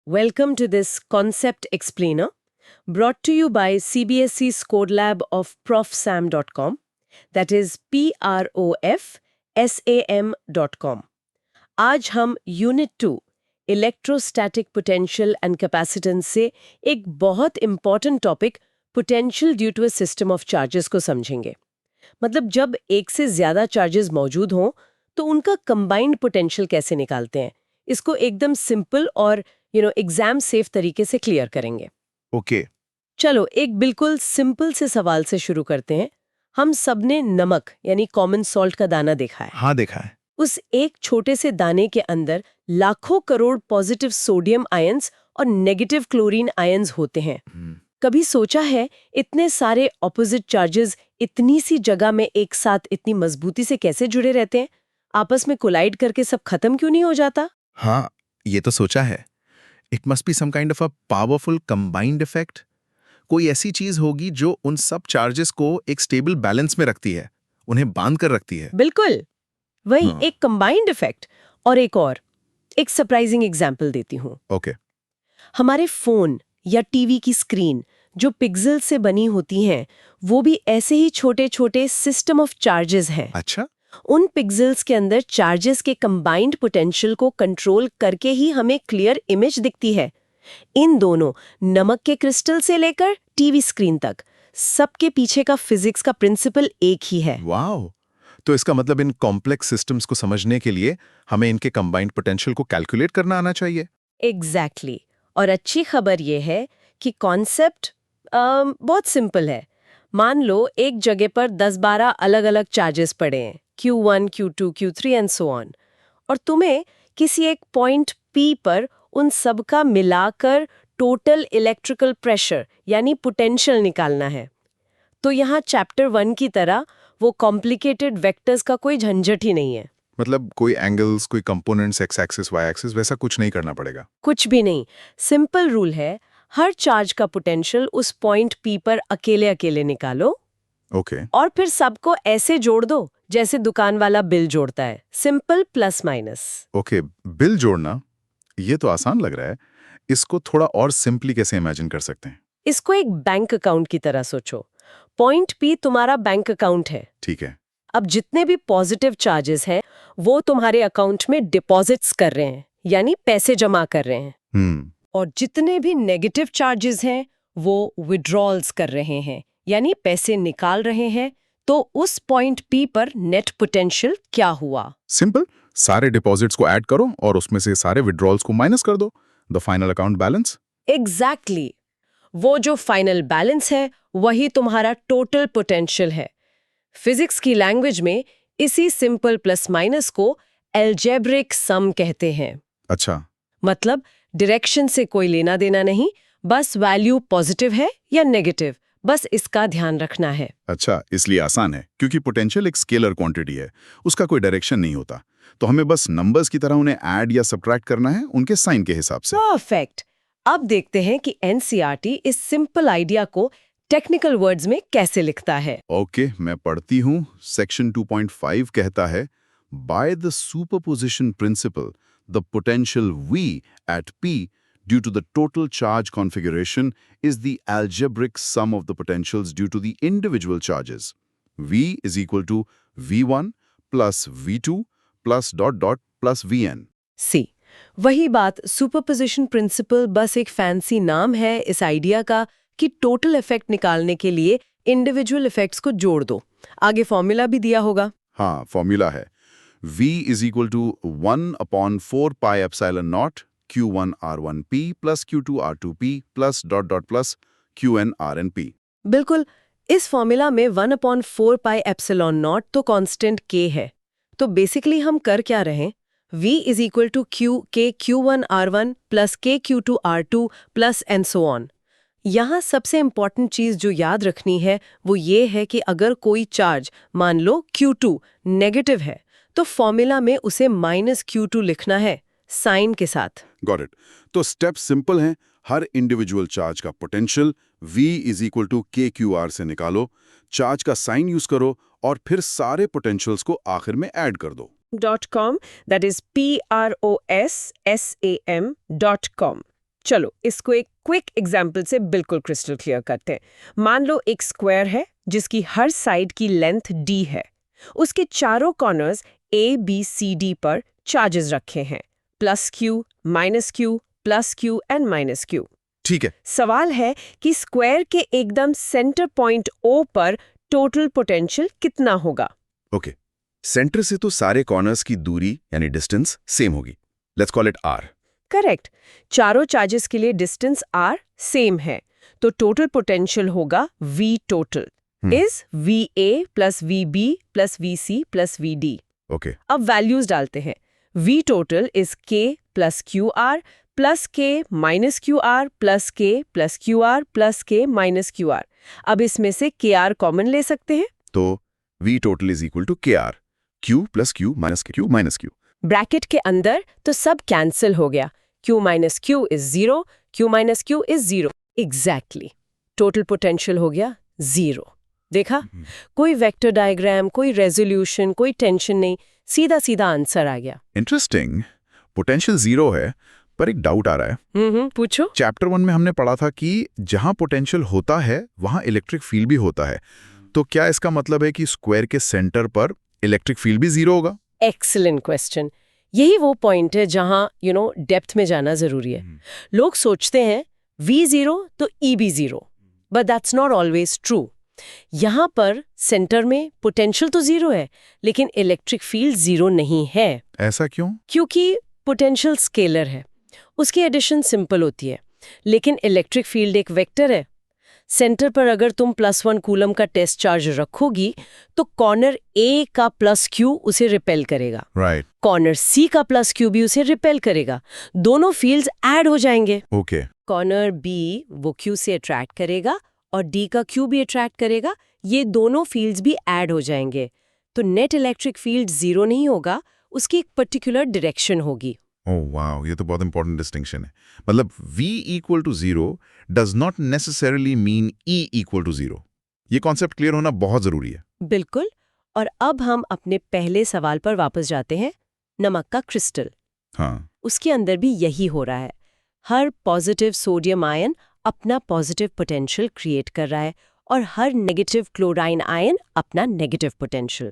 Welcome to this Concept Explainer, brought to you by CBSE Score Lab of profsam.com, that is profsam.com. आज हम unit 2 electrostatic potential and capacitance से एक बहुत important topic potential due to a system of charges को समझेंगे। मतलब जब एक से ज्यादा चार्जेस मौजूद हों तो उनका कंबाइंड पोटेंशियल कैसे निकालते हैं, इसको एकदम सिंपल और एग्जाम सेफ तरीके से क्लियर करेंगे। ओके। चलो एक बिल्कुल सिंपल से सवाल से शुरू करते हैं। हम सबने नमक यानी कॉमन सॉल्ट का दाना देखा है। हाँ, देखा है। उस एक छोटे से दाने के अंदर लाखों करोड़ पॉजिटिव सोडियम आयंस और नेगेटिव क्लोरीन आयंस होते हैं। कभी सोचा है इतने सारे ऑपोजिट चार्जेस इतनी सी जगह में एक साथ इतनी मजबूती से कैसे जुड़े रहते हैं? आपस में कोलाइड करके सब खत्म क्यों नहीं हो जाता? हाँ, ये तो सोचा है। It must be some kind of a powerful combined effect. कोई ऐसी चीज होगी जो उन सब चार्जेस को एक स्टेबल बैलेंस में रखती है, उन्हें बांध कर रखती है। बिल्कुल वही एक कंबाइंड इफेक्ट। और एक सरप्राइजिंग एग्जांपल देती हूँ। ओके। हमारे फोन या टीवी की स्क्रीन जो पिक्सल से बनी होती हैं, वो भी ऐसे ही छोटे छोटे सिस्टम ऑफ चार्जेस हैं। अच्छा। उन पिक्सेल्स के अंदर चार्जेस के कंबाइंड पोटेंशियल को कंट्रोल करके ही हमें क्लियर इमेज दिखती है। इन दोनों नमक के क्रिस्टल से लेकर टीवी स्क्रीन तक सबके पीछे का फिजिक्स का प्रिंसिपल एक ही है। वाओ! तो इसका मतलब इन कॉम्प्लेक्स सिस्टम्स को समझने के लिए हमें इनके कंबाइंड पोटेंशियल को कैलकुलेट करना आना चाहिए। एग्जैक्टली। और अच्छी खबर ये है कि कॉन्सेप्ट बहुत सिंपल है। मान लो एक जगह पर 10-12 अलग-अलग चार्जेस पड़े हैं, Q1, Q2, Q3 and so on, और तुम्हें किसी एक पॉइंट P पर उन सब का मिलाकर टोटल इलेक्ट्रिकल प्रेशर यानी पोटेंशियल निकालना है। तो यहाँ चैप्टर 1 की तरह वो कॉम्प्लिकेटेड वेक्टर्स का कोई झंझट ही नहीं है। मतलब कोई एंगल्स, कोई components, X axis, Y axis वैसा कुछ नहीं करना पड़ेगा। कुछ भी नहीं। सिंपल रूल है, हर चार्ज का पोटेंशियल उस पॉइंट P पर अकेले अकेले निकालो। ओके। और फिर सबको ऐसे जोड़ दो जैसे दुकान वाला बिल जोड़ता है। Simple plus minus. Okay, bill जोड़ना, ये तो आसान लग रहा है। इसको थोड़ा और सिंपली कैसे इमेजिन कर सकते हैं? इसको एक बैंक अकाउंट की तरह सोचो। पॉइंट P तुम्हारा बैंक अकाउंट है। ठीक है। अब जितने भी पॉजिटिव चार्जेस हैं वो तुम्हारे अकाउंट में डिपॉजिट्स कर रहे हैं, यानी पैसे जमा कर रहे हैं। और जितने भी नेगेटिव चार्जेस हैं वो विड्रॉल्स कर रहे हैं, यानी पैसे निकाल रहे हैं। तो उस पॉइंट P पर नेट पोटेंशियल क्या हुआ? सिंपल, सारे डिपॉजिट्स को ऐड करो और उसमें से सारे विड्रॉल्स को माइनस कर दो। The final account balance. Exactly. वो जो फाइनल बैलेंस है वही तुम्हारा टोटल पोटेंशियल है। फिजिक्स की लैंग्वेज में इसी सिंपल प्लस माइनस को एल्जेब्रिक सम कहते हैं। अच्छा। मतलब डायरेक्शन से कोई लेना देना नहीं, बस वैल्यू पॉजिटिव है या नेगेटिव, बस इसका ध्यान रखना है। अच्छा, इसलिए आसान है क्योंकि पोटेंशियल एक स्केलर क्वांटिटी है, उसका कोई डायरेक्शन नहीं होता। तो हमें बस नंबर्स की तरह उन्हें ऐड या सब्ट्रैक्ट करना है उनके साइन के हिसाब से। परफेक्ट। अब देखते हैं कि एनसीईआरटी इस सिंपल आइडिया को टेक्निकल वर्ड्स में कैसे लिखता है। ओके, मैं पढ़ती हूँ। सेक्शन 2.5 कहता है, by the superposition principle the potential V at P due to the total charge configuration is the algebraic sum of the potentials due to the individual charges. V is equal to V1 plus V2 plus dot dot plus Vn. सी वही बात, superposition principle बस एक fancy नाम है इस idea का कि total effect निकालने के लिए इंडिविजुअल इफेक्ट्स को जोड़ दो। आगे फॉर्मूला भी दिया होगा। हाँ, फॉर्मूला है V is equal to 1 upon 4 pi epsilon naught Q1 R1P plus Q2 R2P plus dot dot plus Qn Rnp. बिल्कुल। इस फॉर्मूला में 1/4 पाई एप्सिलॉन नॉट तो कांस्टेंट k है। तो बेसिकली हम कर क्या रहे? V is equal to k Q1 R1 plus k Q2 R2 plus and so on। यहाँ सबसे इम्पॉर्टेंट चीज जो याद रखनी है वो ये है कि अगर कोई चार्ज मान लो Q2 नेगेटिव है तो फॉर्मूला में उसे -Q2 लिखना है साइन के साथ। Got it. तो स्टेप सिंपल हैं। हर इंडिविजुअल चार्ज का potential V is equal to KQR से निकालो, चार्ज का साइन यूज करो और फिर सारे पोटेंशियल्स को आखिर में ऐड कर दो। .com, that is PROSSAM.com। चलो इसको एक क्विक एग्जाम्पल से बिल्कुल क्रिस्टल क्लियर करते हैं। मान लो एक स्क्वायर है जिसकी हर साइड की लेंथ d है। उसके चारों corners a, b, c, d पर चार्जेस रखे हैं, +q, -q, +q and -q। ठीक है। सवाल है कि स्क्वायर के एकदम सेंटर पॉइंट O पर टोटल पोटेंशियल कितना होगा? ओके, सेंटर से तो सारे कॉर्नर्स की दूरी यानी डिस्टेंस सेम होगी। Let's call it r। Correct. चारों चार्जेस के लिए डिस्टेंस r सेम है, तो टोटल पोटेंशियल होगा V total is VA + VB + VC + VD। Okay, अब वैल्यूज डालते हैं। V total is K + QR + K - QR + K + QR + K - QR। अब इसमें से KR कॉमन ले सकते हैं, तो V total is equal to KR, Q plus Q minus Q minus Q। Bracket के अंदर तो सब कैंसिल हो गया। Q - Q is 0, Q - Q is 0। Exactly, total potential हो गया 0। देखा, कोई वेक्टर डायग्राम, कोई रेजोल्यूशन, कोई टेंशन नहीं, सीधा सीधा आंसर आ गया। इंटरेस्टिंग। पोटेंशियल 0 है, पर एक डाउट आ रहा है। पूछो। चैप्टर 1 में हमने पढ़ा था कि जहां पोटेंशियल होता है वहां इलेक्ट्रिक फील्ड भी होता है। तो क्या इसका मतलब है कि स्क्वायर के सेंटर पर इलेक्ट्रिक फील्ड भी 0 होगा? Excellent question. यही वो पॉइंट है जहां डेप्थ में जाना जरूरी है। लोग सोचते हैं V0 तो E भी 0, but that's not always true. यहाँ पर सेंटर में पोटेंशियल तो 0 है, लेकिन इलेक्ट्रिक फील्ड 0 नहीं है। ऐसा क्यों? क्योंकि पोटेंशियल स्केलर है, उसकी एडिशन सिंपल होती है, लेकिन इलेक्ट्रिक फील्ड एक वेक्टर है। सेंटर पर अगर तुम +1 कूलम का टेस्ट चार्ज रखोगी तो कॉर्नर A का +q उसे रिपेल करेगा, राइट। कॉर्नर C का +q भी उसे रिपेल करेगा। दोनों फील्ड्स ऐड हो जाएंगे। ओके। कॉर्नर B वो Q से अट्रैक्ट करेगा और D का Q भी अट्रैक्ट करेगा, ये दोनों फील्ड्स भी ऐड हो जाएंगे। तो नेट इलेक्ट्रिक फील्ड 0 नहीं होगा, उसकी एक पर्टिकुलर डायरेक्शन होगी। ओह वाओ, ये तो बहुत इंपॉर्टेंट डिस्टिंक्शन है। मतलब V = 0 does not necessarily mean E = 0। ये कॉन्सेप्ट क्लियर होना बहुत जरूरी है। बिल्कुल। और अब हम अपने पहले सवाल पर वापस जाते हैं, नमक का क्रिस्टल। हाँ। उसके अंदर भी यही हो रहा है। हर पॉजिटिव सोडियम आयन अपना पॉजिटिव पोटेंशियल क्रिएट कर रहा है और हर नेगेटिव क्लोराइन आयन अपना नेगेटिव पोटेंशियल।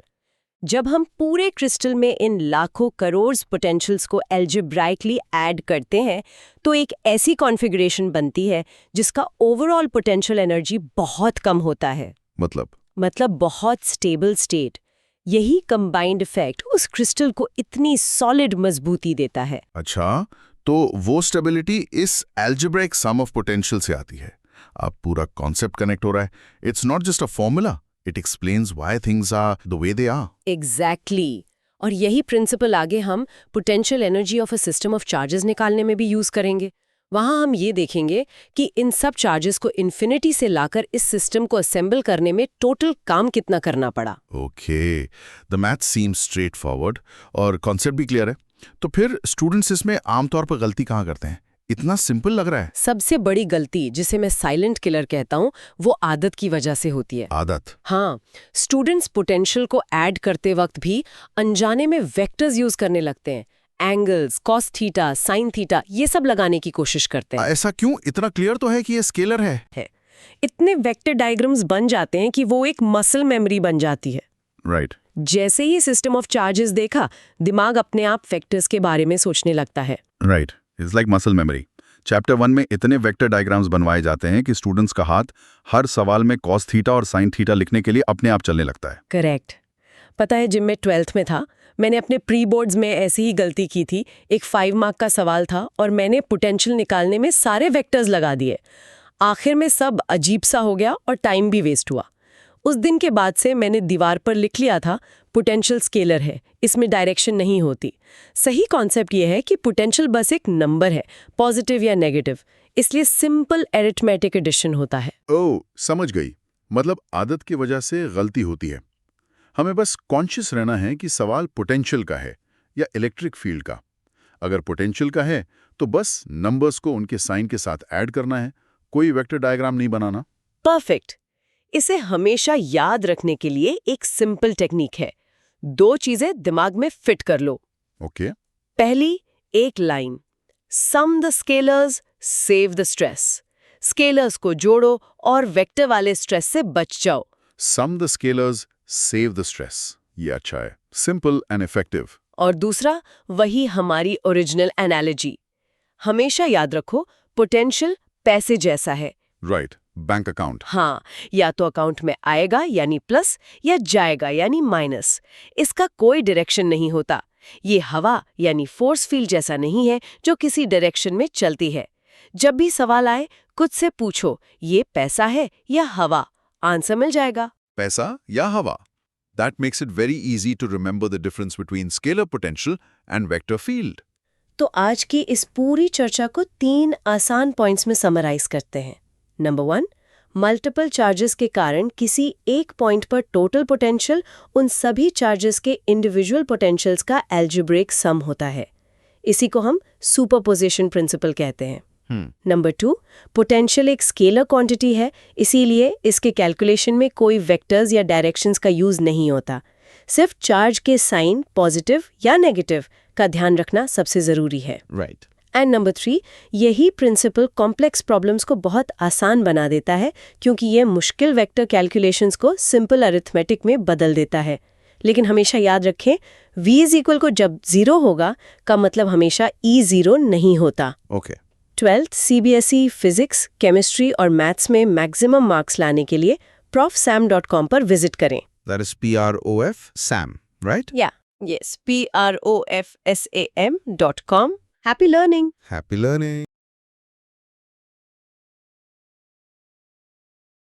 जब हम पूरे क्रिस्टल में इन लाखों करोड़ पोटेंशियल्स को एल्जेब्राइकली ऐड करते हैं तो एक ऐसी कॉन्फ़िगरेशन बनती है जिसका ओवरऑल पोटेंशियल एनर्जी बहुत कम होता है। मतलब बहुत स्टेबल स्टेट। यही कंबाइंड इफेक्ट उस क्रिस्टल को इतनी सॉलिड मजबूती देता है। अच्छा, तो वो स्टेबिलिटी इस एल्जेब्रिक सम ऑफ पोटेंशियल से आती है। अब पूरा कॉन्सेप्ट कनेक्ट हो रहा है। It's not just a formula, it explains why things are the way they are. Exactly. और यही प्रिंसिपल आगे हम potential energy of a system of charges निकालने में भी यूज करेंगे। वहां हम ये देखेंगे कि इन सब चार्जेस को इन्फिनिटी से लाकर इस सिस्टम को असेंबल करने में टोटल काम कितना करना पड़ा। Okay, the math seems straight forward और कॉन्सेप्ट भी क्लियर है। तो फिर स्टूडेंट्स इसमें आमतौर पर गलती कहाँ करते हैं? इतना सिंपल लग रहा है। सबसे बड़ी गलती, जिसे मैं साइलेंट किलर कहता हूँ, वो आदत की वजह से होती है। आदत? हाँ, स्टूडेंट्स पोटेंशियल को ऐड करते वक्त भी अनजाने में वेक्टर्स यूज करने लगते हैं। Angles, cos theta, sine theta, ये सब लगाने की कोशिश करते हैं। ऐसा क्यों? इतना क्लियर तो है कि ये स्केलर है। इतने वेक्टर डायग्राम्स बन जाते हैं कि वो एक मसल मेमोरी बन जाती है। राइट। जैसे ही सिस्टम ऑफ चार्जेस देखा, दिमाग अपने आप वेक्टर्स के बारे में सोचने लगता है। Right, it's like muscle memory. Chapter 1 में इतने वेक्टर डायग्राम्स बनवाए जाते हैं कि स्टूडेंट्स का हाथ हर सवाल में कॉस थीटा और साइन थीटा लिखने के लिए अपने आप चलने लगता है। करेक्ट। पता है, जब मैं 12th में था, मैंने अपने प्री बोर्ड्स में ऐसी ही गलती की थी। एक 5 मार्क का सवाल था और मैंने पोटेंशियल निकालने में सारे वेक्टर्स लगा दिए। आखिर में सब अजीब सा हो गया और टाइम भी वेस्ट हुआ। उस दिन के बाद से मैंने दीवार पर लिख लिया था, पोटेंशियल स्केलर है, इसमें डायरेक्शन नहीं होती। सही कॉन्सेप्ट ये है कि पोटेंशियल बस एक नंबर है, पॉजिटिव या नेगेटिव, इसलिए सिंपल एरिथमेटिक एडिशन होता है। ओह, समझ गई। मतलब आदत की वजह से गलती होती है। हमें बस कॉन्शियस रहना है कि सवाल पोटेंशियल का है या इलेक्ट्रिक फील्ड का। अगर पोटेंशियल का है तो बस नंबर्स को उनके साइन के साथ ऐड करना है, कोई वेक्टर डायग्राम नहीं बनाना। परफेक्ट। इसे हमेशा याद रखने के लिए एक सिंपल टेक्निक है। 2 चीजें दिमाग में फिट कर लो। ओके। पहली, एक line, sum the scalars, save the stress. Scalars को जोड़ो और वेक्टर वाले स्ट्रेस से बच जाओ। Sum the scalars, save the stress. ये अच्छा है. Simple and effective. और दूसरा, वही हमारी ओरिजिनल एनालॉजी। हमेशा याद रखो, पोटेंशियल पैसे जैसा है। Right. Bank account. हाँ, या तो अकाउंट में आएगा यानी प्लस, या जाएगा यानी माइनस। इसका कोई डायरेक्शन नहीं होता। ये हवा यानी फोर्स फील्ड जैसा नहीं है जो किसी डायरेक्शन में चलती है। जब भी सवाल आए, खुद से पूछो, ये पैसा है या हवा? आंसर मिल जाएगा। पैसा या हवा? That makes it very easy to remember the difference between scalar potential and vector field. तो आज की इस पूरी चर्चा को 3 आसान पॉइंट्स में समराइज करते हैं। नंबर 1, मल्टीपल चार्जेस के कारण किसी एक पॉइंट पर टोटल पोटेंशियल उन सभी चार्जेस के इंडिविजुअल पोटेंशियल्स का एल्जेब्रिक सम होता है। इसी को हम सुपरपोजिशन प्रिंसिपल कहते हैं। नंबर 2, पोटेंशियल एक स्केलर क्वांटिटी है, इसीलिए इसके कैलकुलेशन में कोई वेक्टर्स या डायरेक्शंस का यूज नहीं होता। सिर्फ चार्ज के साइन पॉजिटिव या नेगेटिव का ध्यान रखना सबसे जरूरी है। Right. एंड नंबर 3, यही प्रिंसिपल कॉम्प्लेक्स प्रॉब्लम्स को बहुत आसान बना देता है, क्योंकि ये मुश्किल वेक्टर कैलकुलेशंस को सिंपल अरिथमेटिक में बदल देता है। लेकिन हमेशा याद रखें, v इज इक्वल को जब 0 होगा का मतलब हमेशा e 0 नहीं होता। Okay. 12th CBSE physics, chemistry और मैथ्स में मैक्सिमम मार्क्स लाने के लिए profsam.com पर विजिट करें। That is PROF SAM, right? Yes, PROFSAM.com. Happy learning! Happy learning.